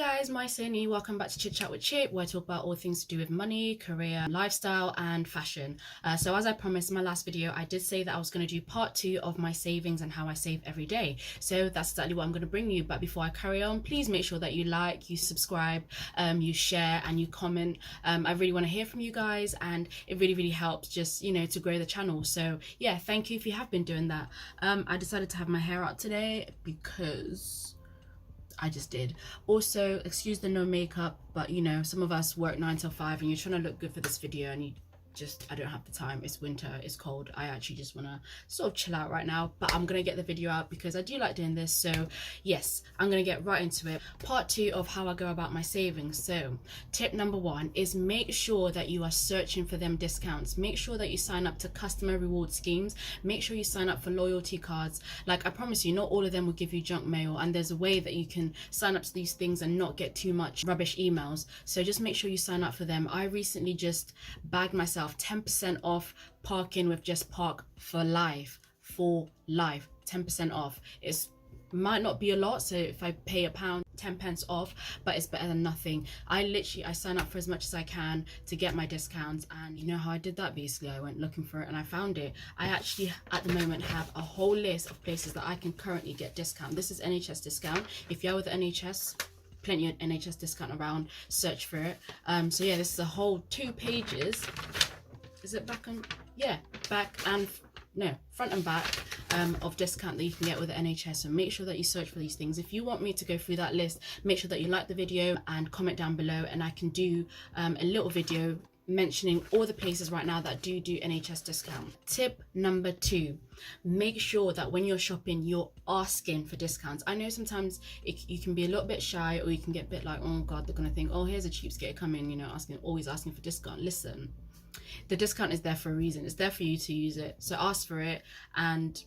Guys, Mwaiseni, welcome back to Chit Chat with Chip, where I talk about all things to do with money, career, lifestyle and fashion. So as I promised in my last video, I did say that I was going to do part 2 of my savings and how I save every day. So that's exactly what I'm going to bring you. But before I carry on, please make sure that you like, you subscribe, you share and you comment. I really want to hear from you guys, and it really helps just, you know, to grow the channel. So yeah, thank you if you have been doing that. I decided to have my hair out today because I just did. Also, excuse the no makeup, but you know, some of us work 9 till 5 and you're trying to look good for this video and I don't have the time. It's winter, it's cold. I actually just want to sort of chill out right now, but I'm gonna get the video out because I do like doing this. So yes, I'm gonna get right into it. Part 2 of how I go about my savings. So tip number 1 is make sure that you are searching for them discounts. Make sure that you sign up to customer reward schemes. Make sure you sign up for loyalty cards. Like, I promise you, not all of them will give you junk mail, and there's a way that you can sign up to these things and not get too much rubbish emails. So just make sure you sign up for them. I recently just bagged myself 10% off parking with Just Park for life. 10% off. It might not be a lot, so if I pay £1, 10 pence off, but it's better than nothing. I sign up for as much as I can to get my discounts, and you know how I did that? Basically, I went looking for it and I found it. I actually at the moment have a whole list of places that I can currently get discount. This is NHS discount. If you're with the NHS, plenty of NHS discount around, search for it. So yeah, this is a whole 2 pages. Is it back and front and back of discount that you can get with the NHS. So make sure that you search for these things. If you want me to go through that list, make sure that you like the video and comment down below, and I can do a little video mentioning all the places right now that do NHS discount. Tip number 2, make sure that when you're shopping, you're asking for discounts. I know sometimes you can be a little bit shy, or you can get a bit like, oh god, they're gonna think, oh, here's a cheapskate coming, you know, always asking for discount. Listen, the discount is there for a reason. It's there for you to use it. So ask for it and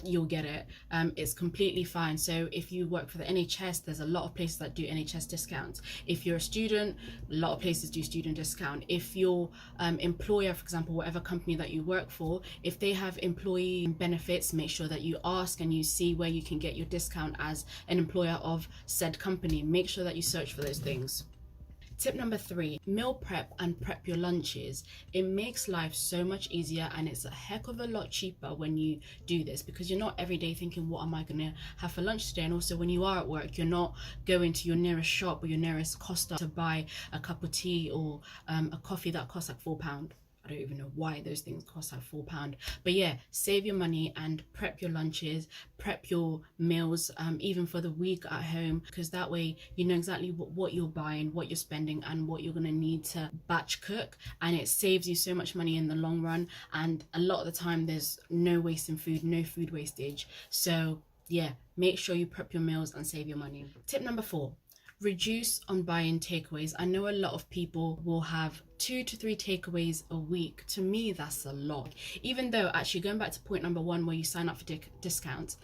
you'll get it. It's completely fine. So if you work for the NHS, there's a lot of places that do NHS discounts. If you're a student, a lot of places do student discount. If your employer, for example, whatever company that you work for, if they have employee benefits, make sure that you ask and you see where you can get your discount as an employer of said company. Make sure that you search for those things. Tip number 3, meal prep and prep your lunches. It makes life so much easier, and it's a heck of a lot cheaper when you do this, because you're not every day thinking, what am I gonna have for lunch today? And also when you are at work, you're not going to your nearest shop or your nearest Costa to buy a cup of tea or a coffee that costs like £4. I don't even know why those things cost like £4. But yeah, save your money and prep your lunches, prep your meals, even for the week at home, because that way you know exactly what you're buying, what you're spending, and what you're going to need to batch cook, and it saves you so much money in the long run. And a lot of the time there's no waste in food, no food wastage. So yeah, make sure you prep your meals and save your money. Tip number 4, reduce on buying takeaways. I know a lot of people will have 2 to 3 takeaways a week. To me, that's a lot. Even though, actually, going back to point number 1 where you sign up for discounts,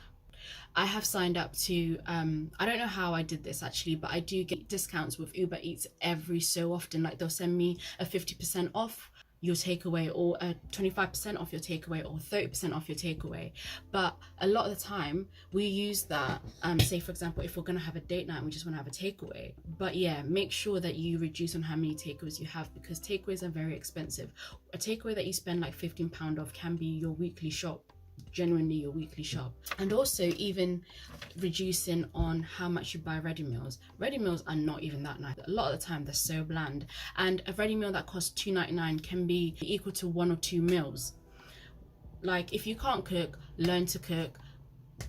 I have signed up to, I don't know how I did this actually, but I do get discounts with Uber Eats every so often. Like, they'll send me a 50% off your takeaway, or a 25% off your takeaway, or 30% off your takeaway. But a lot of the time we use that, say for example, if we're gonna have a date night and we just want to have a takeaway. But yeah, make sure that you reduce on how many takeaways you have, because takeaways are very expensive. A takeaway that you spend like £15 off can be your weekly shop, genuinely your weekly shop. And also even reducing on how much you buy ready meals. Ready meals are not even that nice. A lot of the time they're so bland, and a ready meal that costs £2.99 can be equal to 1 or 2 meals. Like, if you can't cook, learn to cook.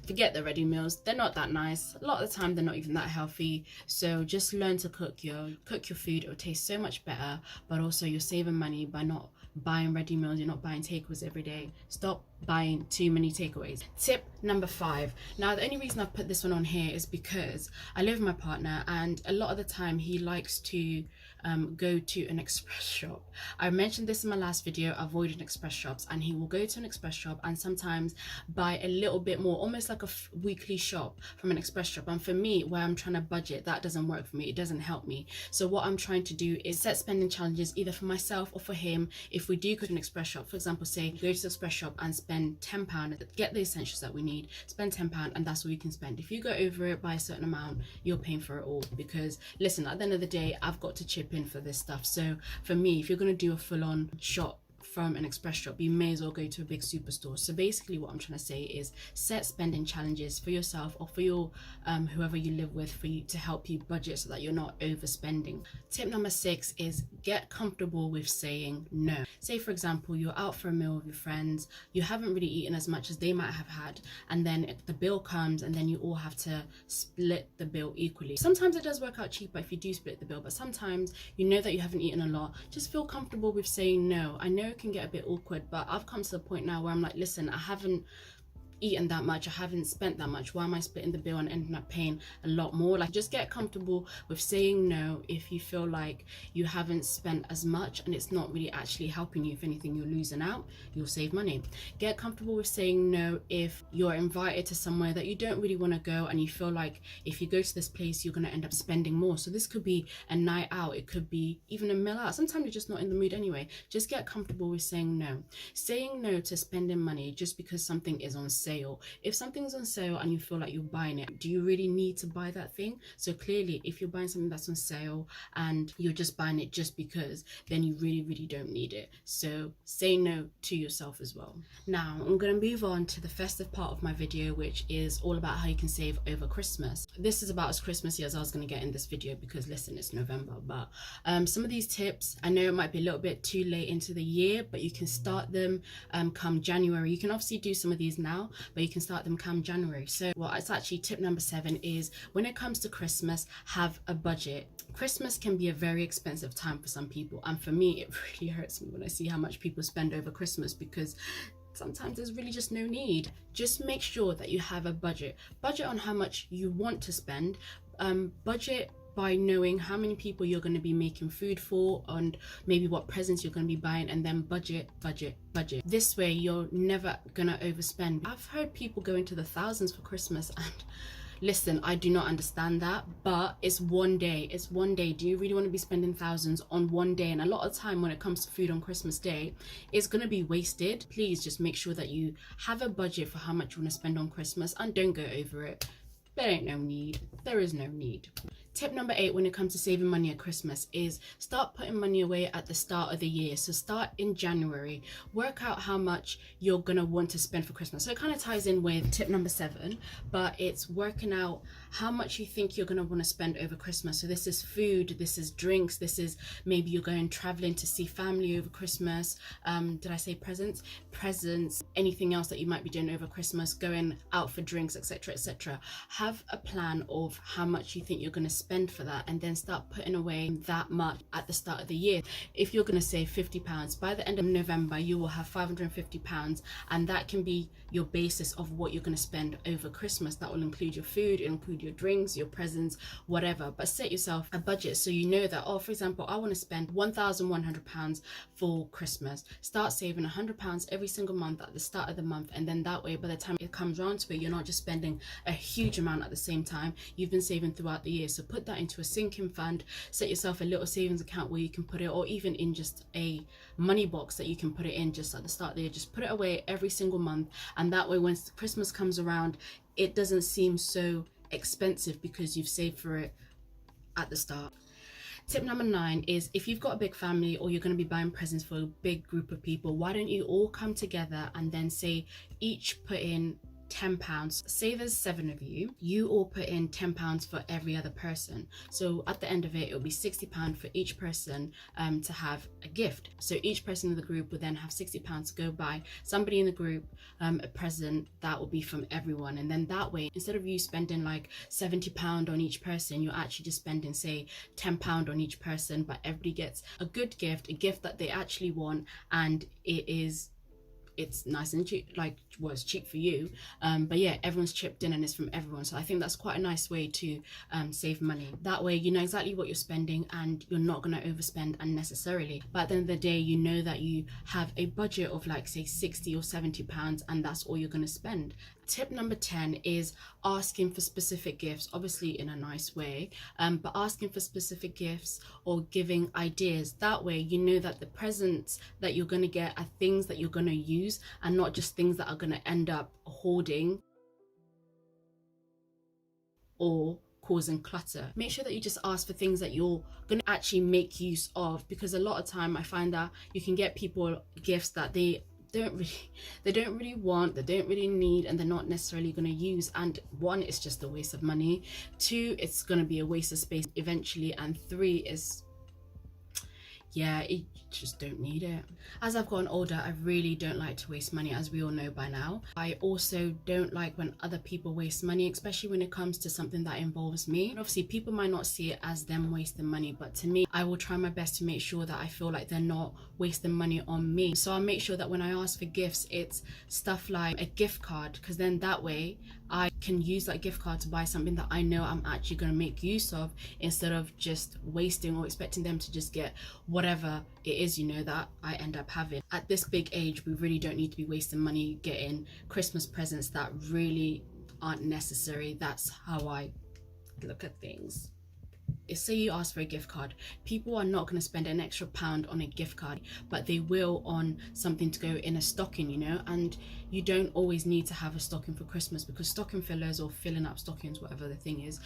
Forget the ready meals, they're not that nice. A lot of the time they're not even that healthy. So just learn to cook your food. It will taste so much better, but also you're saving money by not buying ready meals. You're not buying takeaways every day. Stop buying too many takeaways. Tip number 5. Now, the only reason I've put this one on here is because I live with my partner, and a lot of the time he likes to go to an express shop. I mentioned this in my last video, avoiding express shops, and he will go to an express shop and sometimes buy a little bit more, almost like a weekly shop from an express shop. And for me, where I'm trying to budget, that doesn't work for me. It doesn't help me. So what I'm trying to do is set spending challenges, either for myself or for him. If we do go to an express shop, for example, say go to the express shop and spend £10, get the essentials that we need, spend £10, and that's all you can spend. If you go over it by a certain amount, you're paying for it all, because listen, at the end of the day, I've got to chip in for this stuff. So for me, if you're going to do a full-on shop from an express shop, you may as well go to a big superstore. So basically what I'm trying to say is set spending challenges for yourself or for your whoever you live with, for you to help you budget so that you're not overspending. Tip number 6 is get comfortable with saying no. Say for example, you're out for a meal with your friends, you haven't really eaten as much as they might have had, and then the bill comes and then you all have to split the bill equally. Sometimes it does work out cheaper if you do split the bill, but sometimes you know that you haven't eaten a lot. Just feel comfortable with saying no. I know it can get a bit awkward, but I've come to the point now where I'm like, listen, I haven't eaten that much, I haven't spent that much, why am I splitting the bill and ending up paying a lot more? Like, just get comfortable with saying no if you feel like you haven't spent as much and it's not really actually helping you. If anything, you're losing out, you'll save money. Get comfortable with saying no if you're invited to somewhere that you don't really want to go and you feel like if you go to this place you're going to end up spending more. So this could be a night out, it could be even a meal out. Sometimes you're just not in the mood anyway. Just get comfortable with saying no. Saying no to spending money just because something is on sale. If something's on sale and you feel like you're buying it, do you really need to buy that thing? So clearly, if you're buying something that's on sale and you're just buying it just because, then you really don't need it. So say no to yourself as well. Now I'm going to move on to the festive part of my video, which is all about how you can save over Christmas. This is about as Christmassy as I was going to get in this video, because listen, it's November, but some of these tips, I know it might be a little bit too late into the year, but you can start them come January. You can obviously do some of these now, but you can start them come January. So well, it's actually tip number 7 is when it comes to Christmas, have a budget. Christmas can be a very expensive time for some people, and for me it really hurts me when I see how much people spend over Christmas, because sometimes there's really just no need. Just make sure that you have a budget on how much you want to spend. Budget by knowing how many people you're going to be making food for and maybe what presents you're going to be buying, and then budget. This way you're never going to overspend. I've heard people go into the thousands for Christmas, and listen, I do not understand that, but it's one day. Do you really want to be spending thousands on one day? And a lot of time when it comes to food on Christmas Day, it's going to be wasted. Please just make sure that you have a budget for how much you want to spend on Christmas, and don't go over it. There ain't no need. There is no need. Tip number 8 when it comes to saving money at Christmas is start putting money away at the start of the year. So start in January. Work out how much you're going to want to spend for Christmas. So it kind of ties in with tip number 7, but it's working out how much you think you're going to want to spend over Christmas. So this is food, this is drinks, this is maybe you're going traveling to see family over Christmas. Did I say presents? Presents, anything else that you might be doing over Christmas, going out for drinks, etc. Have a plan of how much you think you're going to spend for that, and then start putting away that much at the start of the year. If you're going to save £50, by the end of November you will have £550, and that can be your basis of what you're going to spend over Christmas. That will include your food, it'll include your drinks, your presents, whatever. But set yourself a budget so you know that, oh, for example, I want to spend £1,100 for Christmas. Start saving £100 every single month at the start of the month, and then that way by the time it comes around to it, you're not just spending a huge amount at the same time. You've been saving throughout the year. So put that into a sinking fund. Set yourself a little savings account where you can put it, or even in just a money box that you can put it in just at the start of the year. Just put it away every single month, and that way when Christmas comes around, it doesn't seem so expensive because you've saved for it at the start. Tip number 9 is if you've got a big family or you're going to be buying presents for a big group of people, why don't you all come together and then say each put in £10. Say there's 7 of you, you all put in £10 for every other person. So at the end of it, it'll be £60 for each person to have a gift. So each person in the group would then have £60 to go buy somebody in the group a present that will be from everyone. And then that way, instead of you spending like £70 on each person, you're actually just spending say £10 on each person, but everybody gets a good gift, a gift that they actually want, and it's nice and cheap, like, well, it's cheap for you, but yeah, everyone's chipped in and it's from everyone. So I think that's quite a nice way to save money. That way you know exactly what you're spending and you're not going to overspend unnecessarily. But at the end of the day, you know that you have a budget of like say £60 or £70, and that's all you're going to spend. Tip number 10 is asking for specific gifts, obviously in a nice way, but asking for specific gifts or giving ideas. That way you know that the presents that you're going to get are things that you're going to use and not just things that are going to end up hoarding or causing clutter. Make sure that you just ask for things that you're going to actually make use of, because a lot of time I find that you can get people gifts that they don't really want, they don't really need, and they're not necessarily going to use. And one, it's just a waste of money. Two, it's going to be a waste of space eventually. And three is, yeah, you just don't need it. As I've gotten older, I really don't like to waste money, as we all know by now. I also don't like when other people waste money, especially when it comes to something that involves me. And obviously people might not see it as them wasting money, but to me, I will try my best to make sure that I feel like they're not wasting money on me. So I'll make sure that when I ask for gifts, it's stuff like a gift card, because then that way I can use that gift card to buy something that I know I'm actually going to make use of, instead of just wasting or expecting them to just get whatever it is, you know, that I end up having. At this big age, we really don't need to be wasting money getting Christmas presents that really aren't necessary. That's how I look at things. Say you ask for a gift card, people are not going to spend an extra £1 on a gift card, but they will on something to go in a stocking, you know. And you don't always need to have a stocking for Christmas, because stocking fillers or filling up stockings, whatever the thing is,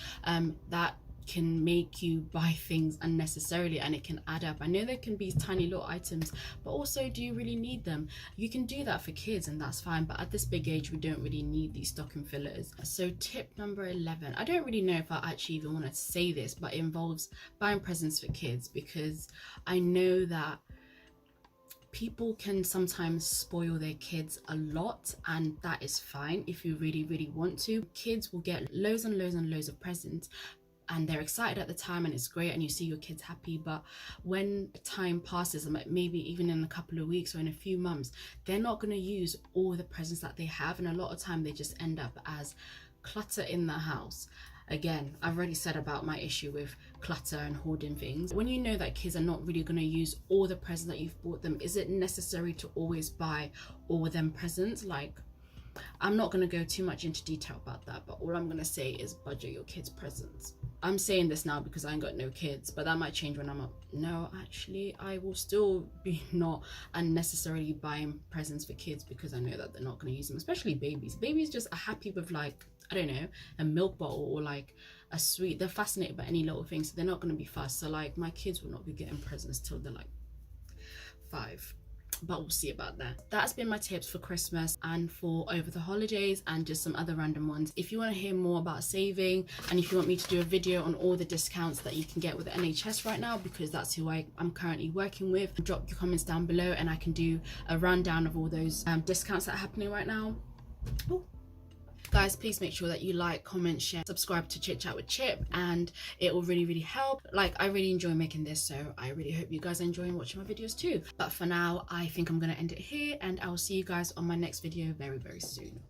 that can make you buy things unnecessarily, and it can add up. I know there can be tiny little items, but also, do you really need them? You can do that for kids and that's fine, but at this big age we don't really need these stocking fillers. So tip number 11, I don't really know if I actually even want to say this, but it involves buying presents for kids, because I know that people can sometimes spoil their kids a lot, and that is fine if you really want to. Kids will get loads and loads of presents, and they're excited at the time and it's great and you see your kids happy, but when time passes, maybe even in a couple of weeks or in a few months, they're not going to use all the presents that they have, and a lot of time they just end up as clutter in the house. Again, I've already said about my issue with clutter and hoarding things. When you know that kids are not really going to use all the presents that you've bought them, is it necessary to always buy all them presents? Like, I'm not going to go too much into detail about that, but all I'm going to say is budget your kids' presents. I'm saying this now because I ain't got no kids, but that might change when I'm up. No, actually, I will still be not unnecessarily buying presents for kids, because I know that they're not going to use them, especially babies. Babies just are happy with, like, I don't know, a milk bottle or like a sweet. They're fascinated by any little thing, so they're not going to be fussed. So like, my kids will not be getting presents till they're like 5. But we'll see about that. That's been my tips for Christmas and for over the holidays, and just some other random ones. If you want to hear more about saving, and if you want me to do a video on all the discounts that you can get with the NHS right now, because that's who I'm currently working with, drop your comments down below and I can do a rundown of all those discounts that are happening right now. Ooh. Guys, please make sure that you like, comment, share, subscribe to Chit Chat with Chip, and it will really help. Like, I really enjoy making this, so I really hope you guys are enjoying watching my videos too. But for now, I think I'm going to end it here, and I will see you guys on my next video very soon.